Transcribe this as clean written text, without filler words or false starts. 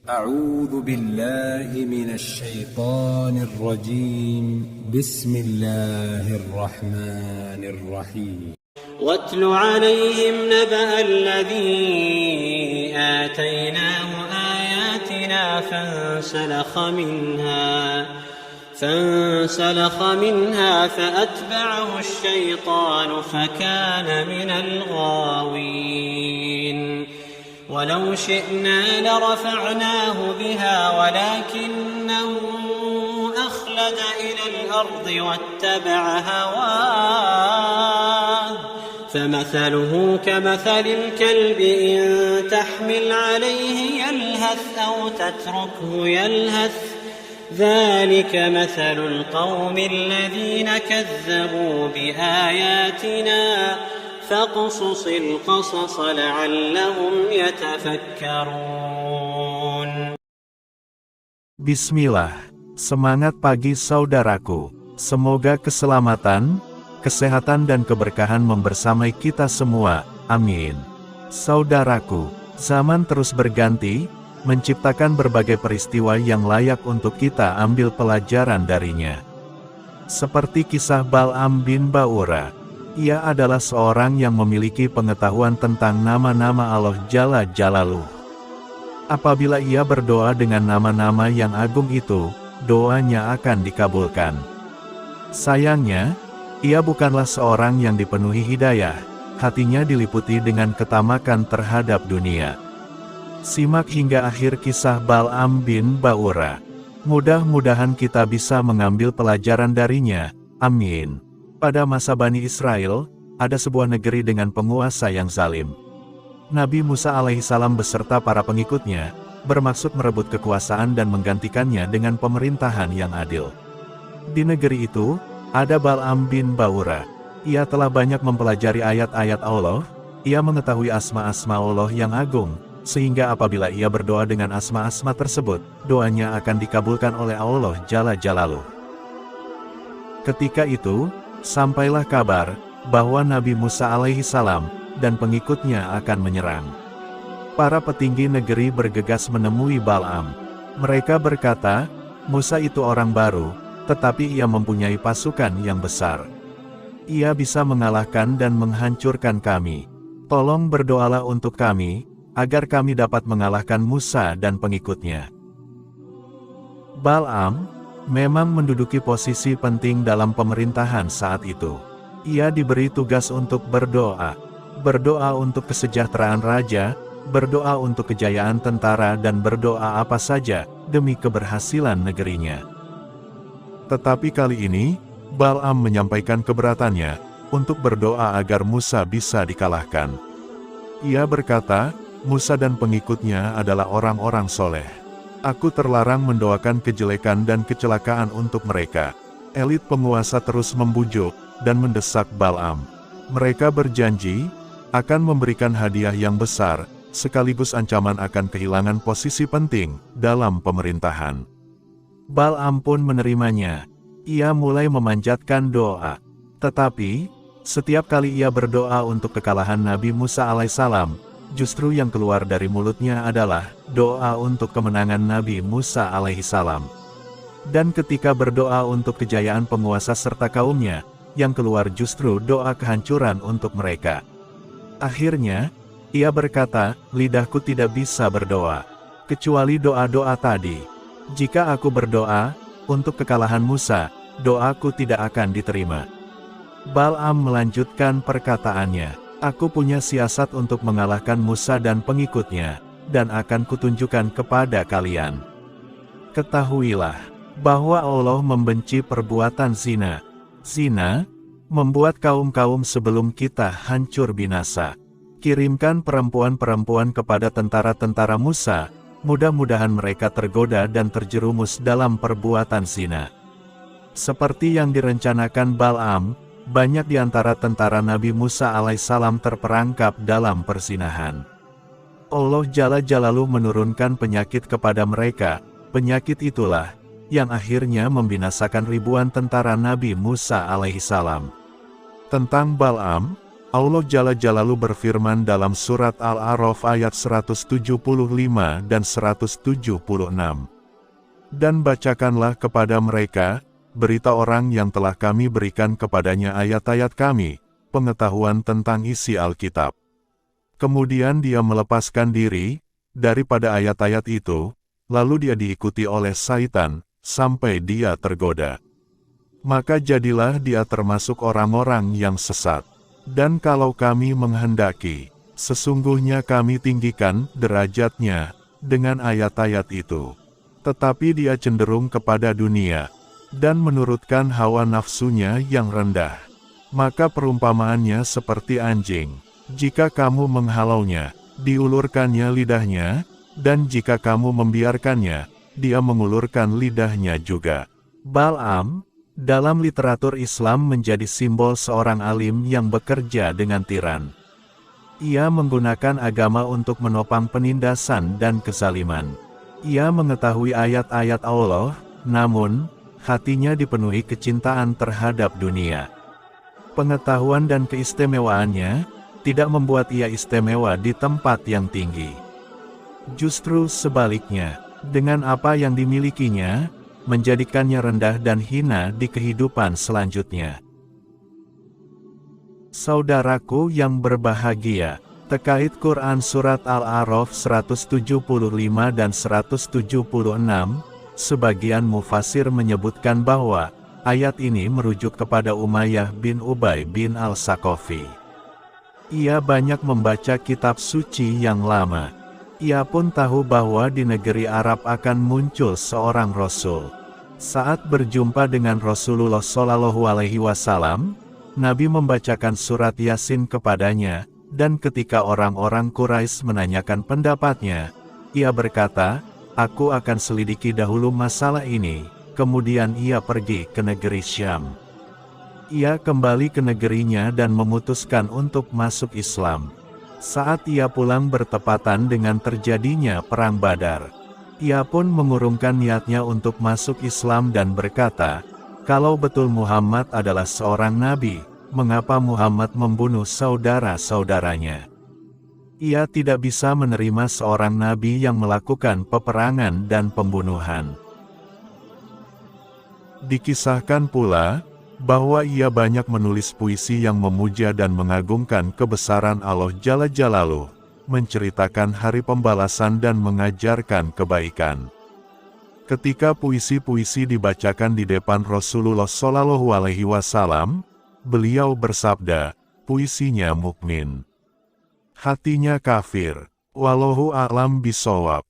أعوذ بالله من الشيطان الرجيم. بسم الله الرحمن الرحيم. واتل عليهم نبأ الذي آتيناه آياتنا فانسلخ منها فأتبعه الشيطان فكان من الغاوين ولو شئنا لرفعناه بها ولكنه أخلد إلى الأرض واتبع هواه فمثله كمثل الكلب إن تحمل عليه يلهث أو تتركه يلهث ذلك مثل القوم الذين كذبوا بآياتنا فاقصص القصص لعلهم يتفكرون. Bismillah. Semangat pagi saudaraku. Semoga keselamatan, kesehatan dan keberkahan membersamai kita semua. Amin. Saudaraku, zaman terus berganti, menciptakan berbagai peristiwa yang layak untuk kita ambil pelajaran darinya. Seperti kisah Bal'am bin Ba'ura. Ia adalah seorang yang memiliki pengetahuan tentang nama-nama Allah Jalla Jalaluh. Apabila ia berdoa dengan nama-nama yang agung itu, doanya akan dikabulkan. Sayangnya, ia bukanlah seorang yang dipenuhi hidayah, hatinya diliputi dengan ketamakan terhadap dunia. Simak hingga akhir kisah Bal'am bin Ba'ura. Mudah-mudahan kita bisa mengambil pelajaran darinya. Amin. Pada masa Bani Israel, ada sebuah negeri dengan penguasa yang zalim. Nabi Musa alaihissalam beserta para pengikutnya, bermaksud merebut kekuasaan dan menggantikannya dengan pemerintahan yang adil. Di negeri itu, ada Bal'am bin Ba'ura. Ia telah banyak mempelajari ayat-ayat Allah, ia mengetahui asma-asma Allah yang agung, sehingga apabila ia berdoa dengan asma-asma tersebut, doanya akan dikabulkan oleh Allah Jalla Jalaluh. Ketika itu, sampailah kabar bahwa Nabi Musa alaihissalam dan pengikutnya akan menyerang. Para petinggi negeri bergegas menemui Bal'am. Mereka berkata, Musa itu orang baru, tetapi ia mempunyai pasukan yang besar. Ia bisa mengalahkan dan menghancurkan kami. Tolong berdoalah untuk kami, agar kami dapat mengalahkan Musa dan pengikutnya. Bal'am memang menduduki posisi penting dalam pemerintahan saat itu. Ia diberi tugas untuk berdoa untuk kesejahteraan raja, berdoa untuk kejayaan tentara dan berdoa apa saja, demi keberhasilan negerinya. Tetapi kali ini, Bal'am menyampaikan keberatannya, untuk berdoa agar Musa bisa dikalahkan. Ia berkata, Musa dan pengikutnya adalah orang-orang soleh. Aku terlarang mendoakan kejelekan dan kecelakaan untuk mereka. Elit penguasa terus membujuk dan mendesak Bal'am. Mereka berjanji akan memberikan hadiah yang besar, sekaligus ancaman akan kehilangan posisi penting dalam pemerintahan. Bal'am pun menerimanya. Ia mulai memanjatkan doa. Tetapi, setiap kali ia berdoa untuk kekalahan Nabi Musa alaihissalam, justru yang keluar dari mulutnya adalah doa untuk kemenangan Nabi Musa alaihissalam. Dan ketika berdoa untuk kejayaan penguasa serta kaumnya, yang keluar justru doa kehancuran untuk mereka. Akhirnya, ia berkata, lidahku tidak bisa berdoa, kecuali doa-doa tadi. Jika aku berdoa untuk kekalahan Musa, doaku tidak akan diterima. Bal'am melanjutkan perkataannya. Aku punya siasat untuk mengalahkan Musa dan pengikutnya, dan akan kutunjukkan kepada kalian. Ketahuilah, bahwa Allah membenci perbuatan zina. Zina, membuat kaum-kaum sebelum kita hancur binasa. Kirimkan perempuan-perempuan kepada tentara-tentara Musa, mudah-mudahan mereka tergoda dan terjerumus dalam perbuatan zina. Seperti yang direncanakan Bal'am, banyak di antara tentara Nabi Musa alaihissalam terperangkap dalam perzinahan. Allah Jalla Jalaluh menurunkan penyakit kepada mereka. Penyakit itulah yang akhirnya membinasakan ribuan tentara Nabi Musa alaihissalam. Tentang Bal'am, Allah Jalla Jalaluhu berfirman dalam surat Al-A'raf ayat 175 dan 176. Dan bacakanlah kepada mereka, berita orang yang telah kami berikan kepadanya ayat-ayat kami, pengetahuan tentang isi Alkitab. Kemudian dia melepaskan diri daripada ayat-ayat itu, lalu dia diikuti oleh syaitan, sampai dia tergoda. Maka jadilah dia termasuk orang-orang yang sesat. Dan kalau kami menghendaki, sesungguhnya kami tinggikan derajatnya dengan ayat-ayat itu. Tetapi dia cenderung kepada dunia, dan menurutkan hawa nafsunya yang rendah. Maka perumpamaannya seperti anjing. Jika kamu menghalaunya, diulurkannya lidahnya, dan jika kamu membiarkannya, dia mengulurkan lidahnya juga. Bal'am dalam literatur Islam menjadi simbol seorang alim yang bekerja dengan tiran. Ia menggunakan agama untuk menopang penindasan dan kezaliman. Ia mengetahui ayat-ayat Allah, namun hatinya dipenuhi kecintaan terhadap dunia. Pengetahuan dan keistimewaannya tidak membuat ia istimewa di tempat yang tinggi. Justru sebaliknya, dengan apa yang dimilikinya, menjadikannya rendah dan hina di kehidupan selanjutnya. Saudaraku yang berbahagia, terkait Quran Surat Al-A'raf 175 dan 176, sebagian mufasir menyebutkan bahwa ayat ini merujuk kepada Umayyah bin Ubay bin Al-Saqafi. Ia banyak membaca kitab suci yang lama. Ia pun tahu bahwa di negeri Arab akan muncul seorang Rasul. Saat berjumpa dengan Rasulullah Shallallahu Alaihi Wasallam, Nabi membacakan surat Yasin kepadanya, dan ketika orang-orang Quraisy menanyakan pendapatnya, ia berkata, "Aku akan selidiki dahulu masalah ini." Kemudian ia pergi ke negeri Syam. Ia kembali ke negerinya dan memutuskan untuk masuk Islam. Saat ia pulang bertepatan dengan terjadinya Perang Badar. Ia pun mengurungkan niatnya untuk masuk Islam dan berkata, "Kalau betul Muhammad adalah seorang nabi, mengapa Muhammad membunuh saudara-saudaranya?" Ia tidak bisa menerima seorang nabi yang melakukan peperangan dan pembunuhan. Dikisahkan pula, bahwa ia banyak menulis puisi yang memuja dan mengagungkan kebesaran Allah Jalla Jalaluhu, menceritakan hari pembalasan dan mengajarkan kebaikan. Ketika puisi-puisi dibacakan di depan Rasulullah Shallallahu Alaihi Wasallam, beliau bersabda, puisinya mukmin, hatinya kafir. Wallahu a'lam bishawab.